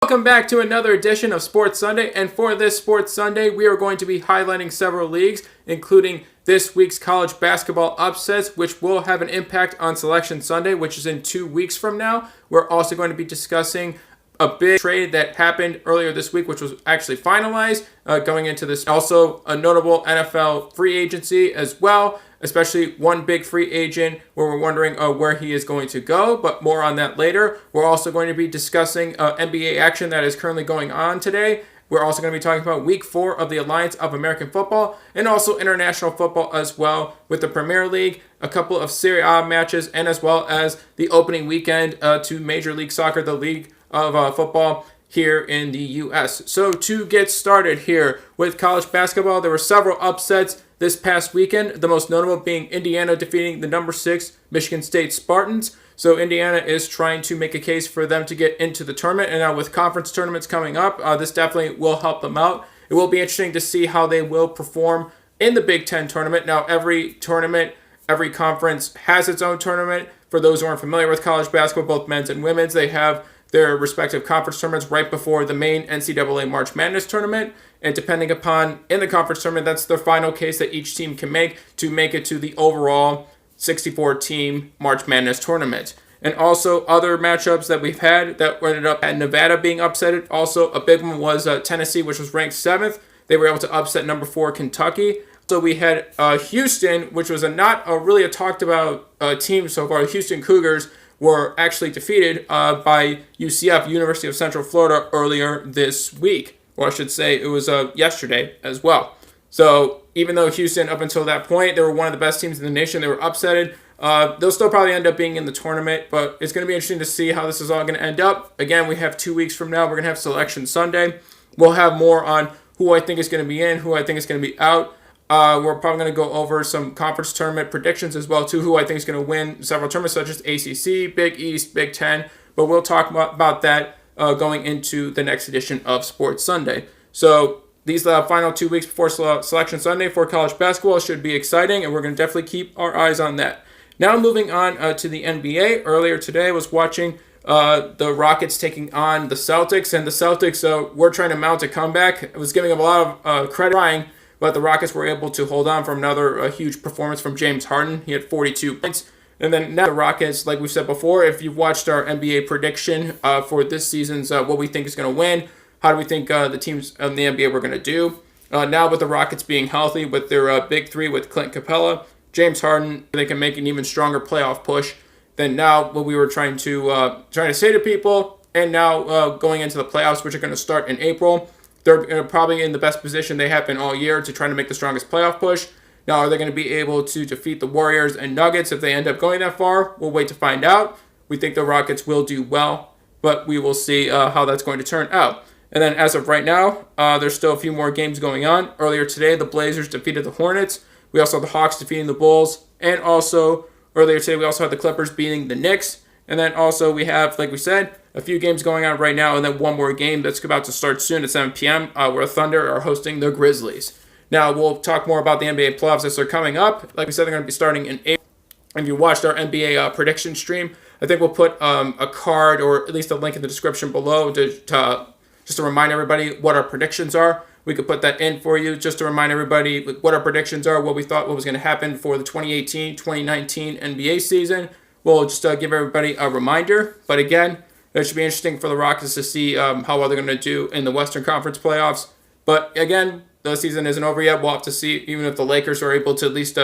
Welcome back to another edition of Sports Sunday, and for this Sports Sunday, we are going to be highlighting several leagues, including this week's college basketball upsets, which will have an impact on Selection Sunday, which is in 2 weeks from now. We're also going to be discussing a big trade that happened earlier this week, which was actually finalized going into this. Also, a notable NFL free agency as well, especially one big free agent where we're wondering where he is going to go, but more on that later. We're also going to be discussing NBA action that is currently going on today. We're also going to be talking about Week 4 of the Alliance of American Football and also international football as well with the Premier League, a couple of Serie A matches, and as well as the opening weekend to Major League Soccer, the League of Football here in the U.S. So to get started here with college basketball, there were several upsets this past weekend, the most notable being Indiana defeating the number 6 Michigan State Spartans. So Indiana is trying to make a case for them to get into the tournament, and now with conference tournaments coming up, this definitely will help them out. It will be interesting to see how they will perform in the Big Ten tournament. Now, every tournament, every conference has its own tournament. For those who aren't familiar with college basketball, both men's and women's, they have their respective conference tournaments right before the main NCAA March Madness tournament. And depending upon in the conference tournament, that's the final case that each team can make to make it to the overall 64-team March Madness tournament. And also other matchups that we've had that ended up at Nevada being upsetted. Also, a big one was Tennessee, which was ranked 7th. They were able to upset number 4 Kentucky. So we had Houston, which was not really a talked about team so far. The Houston Cougars were actually defeated by UCF, University of Central Florida, earlier this week. Or I should say it was yesterday as well. So even though Houston, up until that point, they were one of the best teams in the nation, they were upsetted. They'll still probably end up being in the tournament, but it's going to be interesting to see how this is all going to end up. Again, we have 2 weeks from now. We're going to have Selection Sunday. We'll have more on who I think is going to be in, who I think is going to be out. We're probably going to go over some conference tournament predictions as well, too, who I think is going to win several tournaments, such as ACC, Big East, Big Ten. But we'll talk about that going into the next edition of Sports Sunday. So these final 2 weeks before Selection Sunday for college basketball should be exciting, and we're going to definitely keep our eyes on that. Now moving on to the NBA. Earlier today I was watching the Rockets taking on the Celtics, and the Celtics were trying to mount a comeback. I was giving them a lot of credit trying, but the Rockets were able to hold on from another huge performance from James Harden. He had 42 points. And then now the Rockets, like we said before, if you've watched our NBA prediction for this season's what we think is going to win, how do we think the teams in the NBA were going to do? Now with the Rockets being healthy, with their big three, with Clint Capella, James Harden, they can make an even stronger playoff push than now what we were trying to say to people. And now going into the playoffs, which are going to start in April, they're probably in the best position they have been all year to try to make the strongest playoff push. Now, are they going to be able to defeat the Warriors and Nuggets if they end up going that far? We'll wait to find out. We think the Rockets will do well, but we will see how that's going to turn out. And then as of right now, there's still a few more games going on. Earlier today, the Blazers defeated the Hornets. We also had the Hawks defeating the Bulls. And also, earlier today, we also had the Clippers beating the Knicks. And then also we have, like we said, a few games going on right now, and then one more game that's about to start soon at 7 p.m. Where Thunder are hosting the Grizzlies. Now, we'll talk more about the NBA playoffs as they're coming up. Like we said, they're going to be starting in April. If you watched our NBA prediction stream, I think we'll put a card or at least a link in the description below just to remind everybody what our predictions are. We could put that in for you just to remind everybody what our predictions are, what we thought what was going to happen for the 2018-2019 NBA season. We'll just give everybody a reminder. But again, it should be interesting for the Rockets to see how well they're going to do in the Western Conference playoffs. But again, the season isn't over yet. We'll have to see, even if the Lakers are able to at least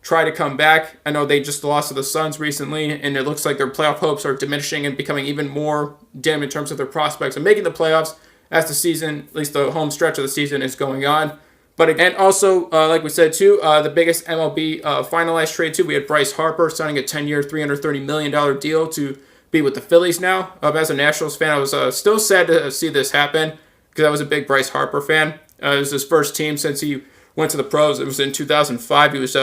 try to come back. I know they just lost to the Suns recently, and it looks like their playoff hopes are diminishing and becoming even more dim in terms of their prospects of making the playoffs as the season, at least the home stretch of the season, is going on. But again, also, like we said too, the biggest MLB finalized trade too, we had Bryce Harper signing a 10-year, $330 million deal to be with the Phillies now. As a Nationals fan, I was still sad to see this happen because I was a big Bryce Harper fan. It was his first team since he went to the pros. It was in 2005. He was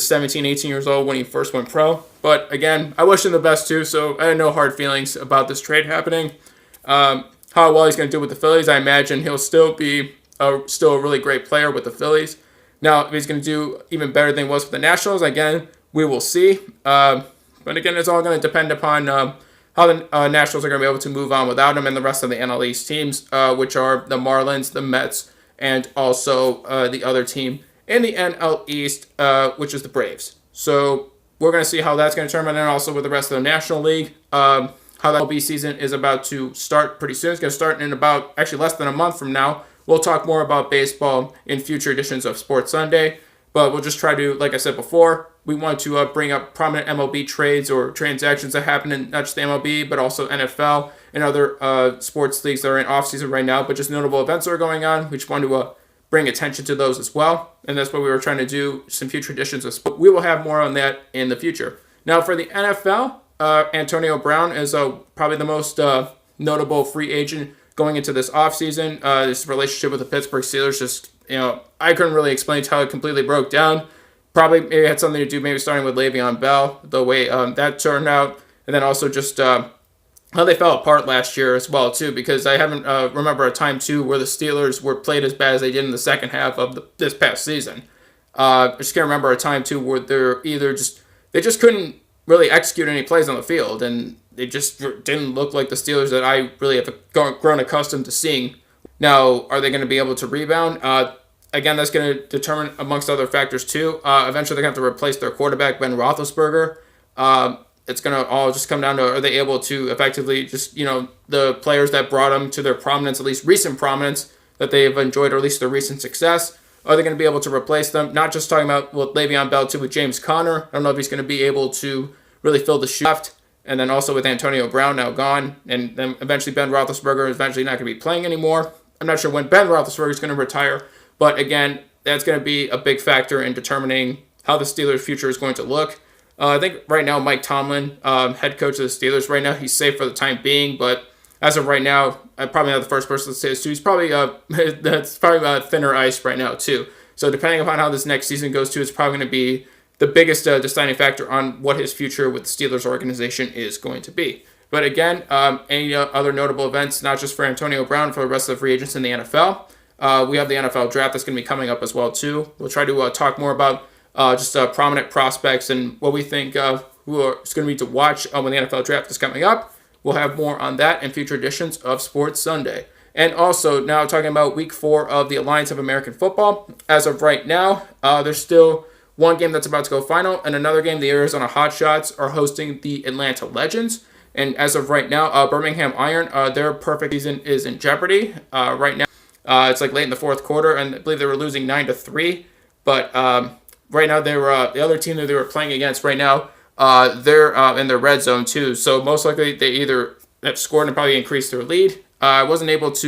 17, 18 years old when he first went pro. But again, I wish him the best too, so I had no hard feelings about this trade happening. How well he's going to do with the Phillies, I imagine he'll still be a really great player with the Phillies. Now, if he's going to do even better than he was with the Nationals, again, we will see. But again, it's all going to depend upon how the Nationals are going to be able to move on without him and the rest of the NL East teams, which are the Marlins, the Mets, and also the other team in the NL East, which is the Braves. So we're going to see how that's going to turn out, and also with the rest of the National League. How the MLB season is about to start pretty soon. It's going to start in about actually less than a month from now. We'll talk more about baseball in future editions of Sports Sunday, but we'll just try to, like I said before, we want to bring up prominent MLB trades or transactions that happen in not just the MLB, but also NFL and other sports leagues that are in off-season right now, but just notable events that are going on. We just want to bring attention to those as well, and that's what we were trying to do some future editions of sports. We will have more on that in the future. Now, for the NFL, Antonio Brown is probably the most notable free agent going into this offseason. This relationship with the Pittsburgh Steelers just, I couldn't really explain how it completely broke down. Probably maybe had something to do maybe starting with Le'Veon Bell, the way that turned out, and then also just how they fell apart last year as well, too, because I haven't remember a time, too, where the Steelers were played as bad as they did in the second half of this past season. I just can't remember a time, too, where they just couldn't really execute any plays on the field, and they just didn't look like the Steelers that I really have grown accustomed to seeing. Now, are they going to be able to rebound? Again, that's going to determine, amongst other factors, too. Eventually, they're going to have to replace their quarterback, Ben Roethlisberger. It's going to all just come down to, are they able to effectively just, the players that brought them to their prominence, at least recent prominence, that they have enjoyed, or at least their recent success, are they going to be able to replace them? Not just talking about with Le'Veon Bell, too, with James Conner. I don't know if he's going to be able to really fill the shoe left. And then also with Antonio Brown now gone. And then eventually Ben Roethlisberger is eventually not going to be playing anymore. I'm not sure when Ben Roethlisberger is going to retire. But again, that's going to be a big factor in determining how the Steelers' future is going to look. I think right now Mike Tomlin, head coach of the Steelers, right now he's safe for the time being. But as of right now, I'm probably not the first person to say this too. He's probably that's probably thinner ice right now too. So depending upon how this next season goes too, it's probably going to be the biggest deciding factor on what his future with the Steelers organization is going to be. But again, any other notable events, not just for Antonio Brown, for the rest of the free agents in the NFL. We have the NFL draft that's going to be coming up as well too. We'll try to talk more about just prominent prospects and what we think who are going to be to watch when the NFL draft is coming up. We'll have more on that in future editions of Sports Sunday. And also, now talking about Week 4 of the Alliance of American Football. As of right now, there's still one game that's about to go final, and another game, the Arizona Hotshots are hosting the Atlanta Legends. And as of right now, Birmingham Iron, their perfect season is in jeopardy right now. It's like late in the fourth quarter, and I believe they were losing 9-3. But right now, they were the other team that they were playing against right now, they're in their red zone too. So most likely they either have scored and probably increased their lead. I wasn't able to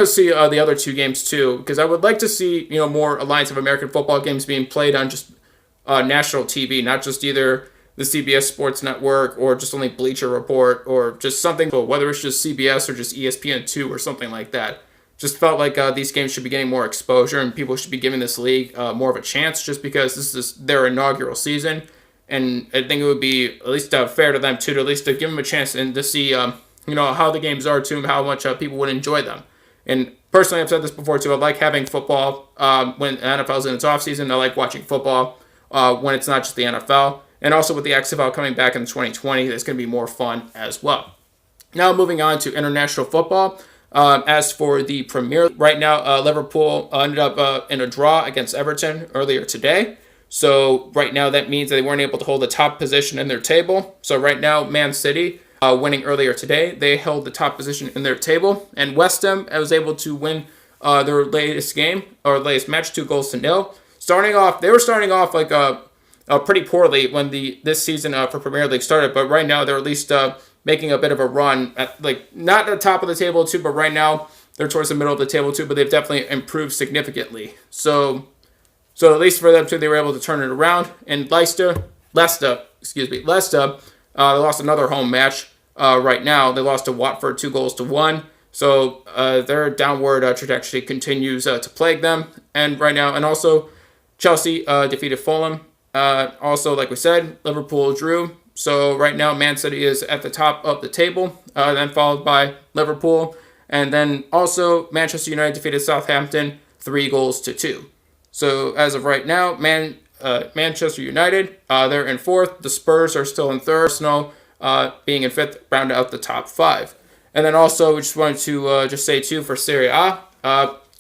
see the other two games too, because I would like to see more Alliance of American Football games being played on just national TV, not just either the CBS Sports Network or just only Bleacher Report or just something, whether it's just CBS or just ESPN2 or something like that. Just felt like these games should be getting more exposure and people should be giving this league more of a chance, just because this is their inaugural season. And I think it would be at least fair to them too, to at least to give them a chance and to see how the games are too and how much people would enjoy them. And personally, I've said this before too, I like having football when the NFL is in its offseason. I like watching football when it's not just the NFL. And also with the XFL coming back in 2020, it's going to be more fun as well. Now moving on to international football. As for the Premier League, right now, Liverpool ended up in a draw against Everton earlier today. So right now, that means they weren't able to hold the top position in their table. So right now, Man City, winning earlier today, they held the top position in their table. And West Ham was able to win their latest game, or latest match, 2-0. They were starting off like pretty poorly when this season for Premier League started. But right now, they're at least making a bit of a run at, not at the top of the table too, but right now they're towards the middle of the table too, but they've definitely improved significantly. So at least for them too, they were able to turn it around. And Leicester, they lost another home match right now. They lost to Watford 2-1. So their downward trajectory continues to plague them. And right now, and also Chelsea defeated Fulham. Also, like we said, Liverpool drew. So right now, Man City is at the top of the table, then followed by Liverpool. And then also Manchester United defeated Southampton 3-2. So as of right now, Manchester United, they're in fourth. The Spurs are still in third. Arsenal being in 5th, round out the top 5. And then also, we just wanted to just say, too, for Serie A,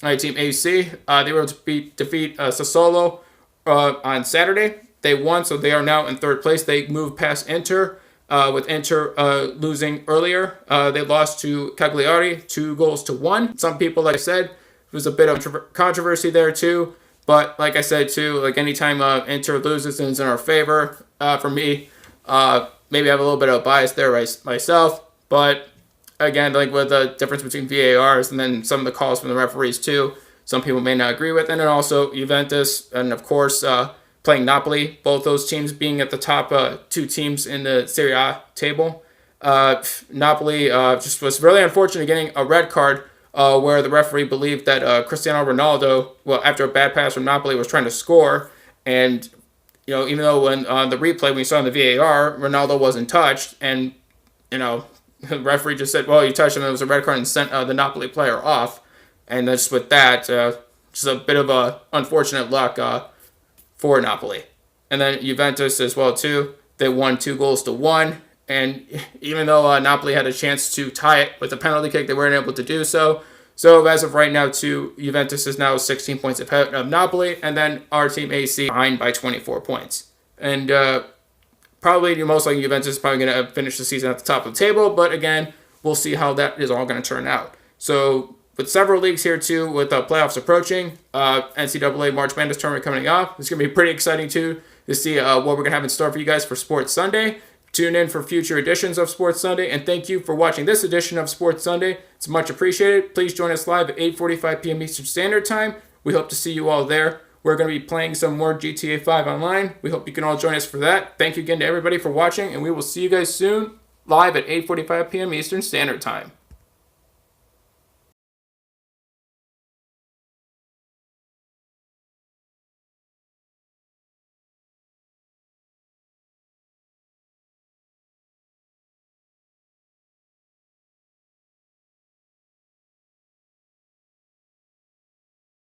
my team AC, they were able to defeat Sassuolo on Saturday. They won, so they are now in 3rd place. They moved past Inter, with Inter losing earlier. They lost to Cagliari 2-1. Some people, like I said, there was a bit of controversy there, too. But like I said, too, like anytime Inter loses and it's in our favor, for me, maybe I have a little bit of a bias there myself. But again, like with the difference between VARs and then some of the calls from the referees too, some people may not agree with. And then also Juventus and, of course, playing Napoli, both those teams being at the top 2 teams in the Serie A table. Napoli just was really unfortunate getting a red card where the referee believed that Cristiano Ronaldo, well, after a bad pass from Napoli, was trying to score. And, even though when on the replay, when we saw in the VAR, Ronaldo wasn't touched. And, the referee just said, well, you touched him, it was a red card, and sent the Napoli player off. And just with that, just a bit of a unfortunate luck for Napoli. And then Juventus as well, too. They won 2-1. And even though Napoli had a chance to tie it with a penalty kick, they weren't able to do so. So as of right now, too, Juventus is now 16 points ahead of Napoli. And then our team AC behind by 24 points. And probably, most likely, Juventus is probably going to finish the season at the top of the table. But again, we'll see how that is all going to turn out. So with several leagues here, too, with playoffs approaching, NCAA March Madness tournament coming up, it's going to be pretty exciting, too, to see what we're going to have in store for you guys for Sports Sunday. Tune in for future editions of Sports Sunday. And thank you for watching this edition of Sports Sunday. It's much appreciated. Please join us live at 8:45 p.m. Eastern Standard Time. We hope to see you all there. We're going to be playing some more GTA 5 online. We hope you can all join us for that. Thank you again to everybody for watching, and we will see you guys soon live at 8:45 p.m. Eastern Standard Time.